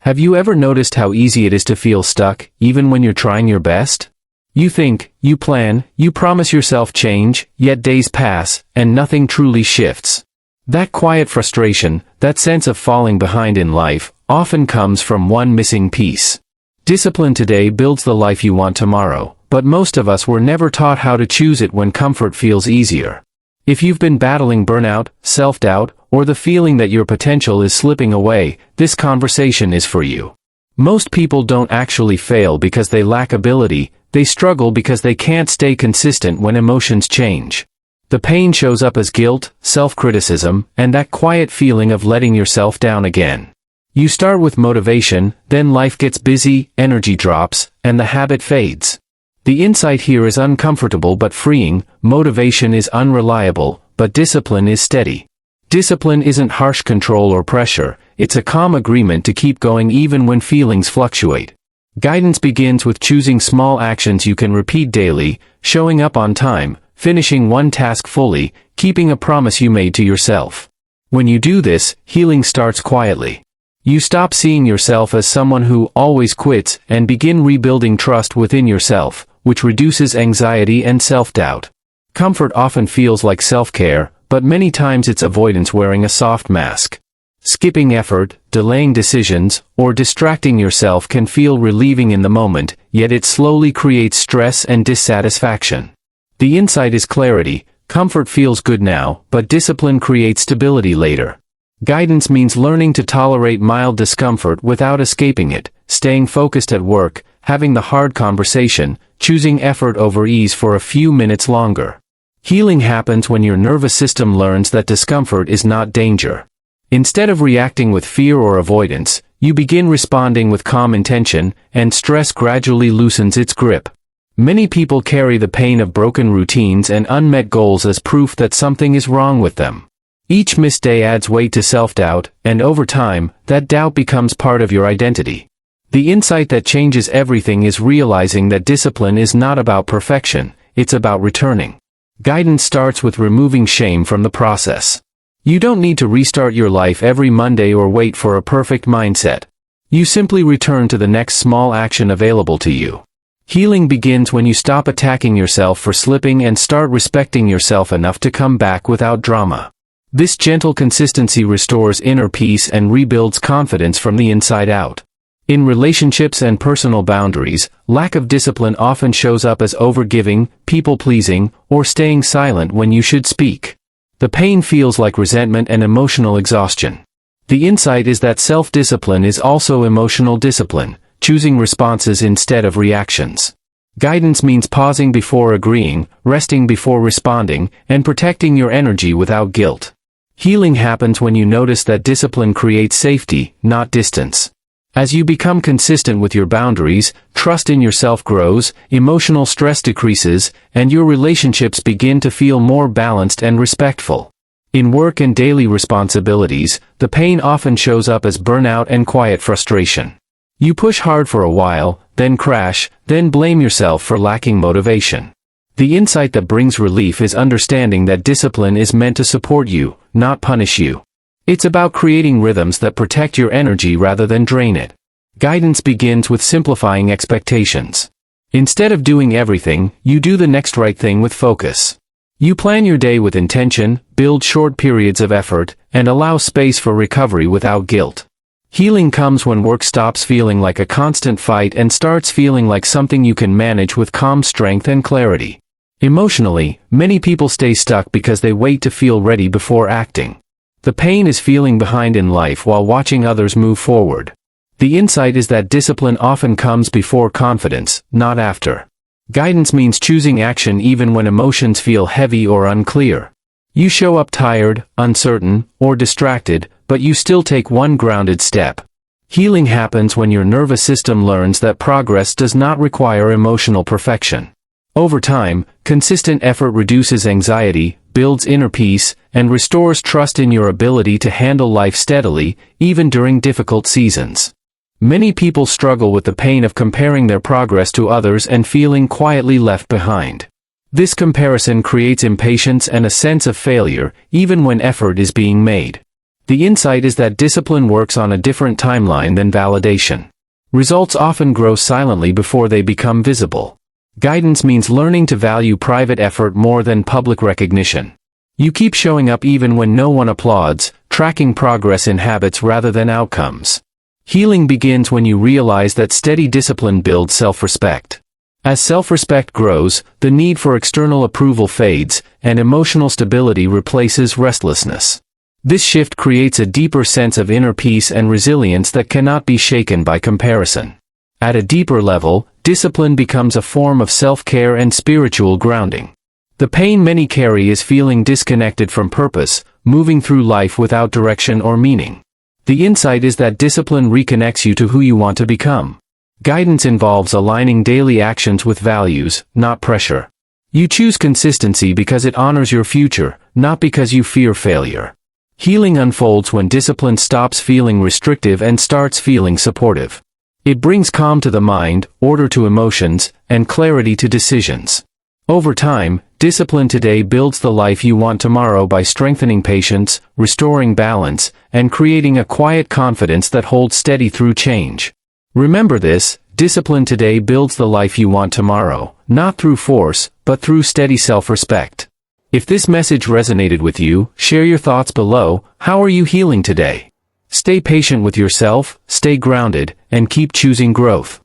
Have you ever noticed how easy it is to feel stuck, even when you're trying your best? You think, you plan, you promise yourself change, yet days pass, and nothing truly shifts. That quiet frustration, that sense of falling behind in life, often comes from one missing piece. Discipline today builds the life you want tomorrow, but most of us were never taught how to choose it when comfort feels easier. If you've been battling burnout, self-doubt, or the feeling that your potential is slipping away, this conversation is for you. Most people don't actually fail because they lack ability, they struggle because they can't stay consistent when emotions change. The pain shows up as guilt, self-criticism, and that quiet feeling of letting yourself down again. You start with motivation, then life gets busy, energy drops, and the habit fades. The insight here is uncomfortable but freeing. Motivation is unreliable, but discipline is steady. Discipline isn't harsh control or pressure, it's a calm agreement to keep going even when feelings fluctuate. Guidance begins with choosing small actions you can repeat daily, showing up on time, finishing one task fully, keeping a promise you made to yourself. When you do this, healing starts quietly. You stop seeing yourself as someone who always quits and begin rebuilding trust within yourself, which reduces anxiety and self-doubt. Comfort often feels like self-care, but many times it's avoidance wearing a soft mask. Skipping effort, delaying decisions, or distracting yourself can feel relieving in the moment, yet it slowly creates stress and dissatisfaction. The insight is clarity. Comfort feels good now, but discipline creates stability later. Guidance means learning to tolerate mild discomfort without escaping it, staying focused at work, having the hard conversation, choosing effort over ease for a few minutes longer. Healing happens when your nervous system learns that discomfort is not danger. Instead of reacting with fear or avoidance, you begin responding with calm intention, and stress gradually loosens its grip. Many people carry the pain of broken routines and unmet goals as proof that something is wrong with them. Each missed day adds weight to self-doubt, and over time, that doubt becomes part of your identity. The insight that changes everything is realizing that discipline is not about perfection, it's about returning. Guidance starts with removing shame from the process. You don't need to restart your life every Monday or wait for a perfect mindset. You simply return to the next small action available to you. Healing begins when you stop attacking yourself for slipping and start respecting yourself enough to come back without drama. This gentle consistency restores inner peace and rebuilds confidence from the inside out. In relationships and personal boundaries, lack of discipline often shows up as overgiving, people-pleasing, or staying silent when you should speak. The pain feels like resentment and emotional exhaustion. The insight is that self-discipline is also emotional discipline, choosing responses instead of reactions. Guidance means pausing before agreeing, resting before responding, and protecting your energy without guilt. Healing happens when you notice that discipline creates safety, not distance. As you become consistent with your boundaries, trust in yourself grows, emotional stress decreases, and your relationships begin to feel more balanced and respectful. In work and daily responsibilities, the pain often shows up as burnout and quiet frustration. You push hard for a while, then crash, then blame yourself for lacking motivation. The insight that brings relief is understanding that discipline is meant to support you, not punish you. It's about creating rhythms that protect your energy rather than drain it. Guidance begins with simplifying expectations. Instead of doing everything, you do the next right thing with focus. You plan your day with intention, build short periods of effort, and allow space for recovery without guilt. Healing comes when work stops feeling like a constant fight and starts feeling like something you can manage with calm strength and clarity. Emotionally, many people stay stuck because they wait to feel ready before acting. The pain is feeling behind in life while watching others move forward. The insight is that discipline often comes before confidence, not after. Guidance means choosing action even when emotions feel heavy or unclear. You show up tired, uncertain, or distracted, but you still take one grounded step. Healing happens when your nervous system learns that progress does not require emotional perfection. Over time, consistent effort reduces anxiety, builds inner peace, and restores trust in your ability to handle life steadily, even during difficult seasons. Many people struggle with the pain of comparing their progress to others and feeling quietly left behind. This comparison creates impatience and a sense of failure, even when effort is being made. The insight is that discipline works on a different timeline than validation. Results often grow silently before they become visible. Guidance means learning to value private effort more than public recognition. You keep showing up even when no one applauds, tracking progress in habits rather than outcomes. Healing begins when you realize that steady discipline builds self-respect. As self-respect grows, the need for external approval fades, and emotional stability replaces restlessness. This shift creates a deeper sense of inner peace and resilience that cannot be shaken by comparison. At a deeper level, discipline becomes a form of self-care and spiritual grounding. The pain many carry is feeling disconnected from purpose, moving through life without direction or meaning. The insight is that discipline reconnects you to who you want to become. Guidance involves aligning daily actions with values, not pressure. You choose consistency because it honors your future, not because you fear failure. Healing unfolds when discipline stops feeling restrictive and starts feeling supportive. It brings calm to the mind, order to emotions, and clarity to decisions. Over time, discipline today builds the life you want tomorrow by strengthening patience, restoring balance, and creating a quiet confidence that holds steady through change. Remember this, discipline today builds the life you want tomorrow, not through force, but through steady self-respect. If this message resonated with you, share your thoughts below. How are you healing today? Stay patient with yourself, stay grounded, and keep choosing growth.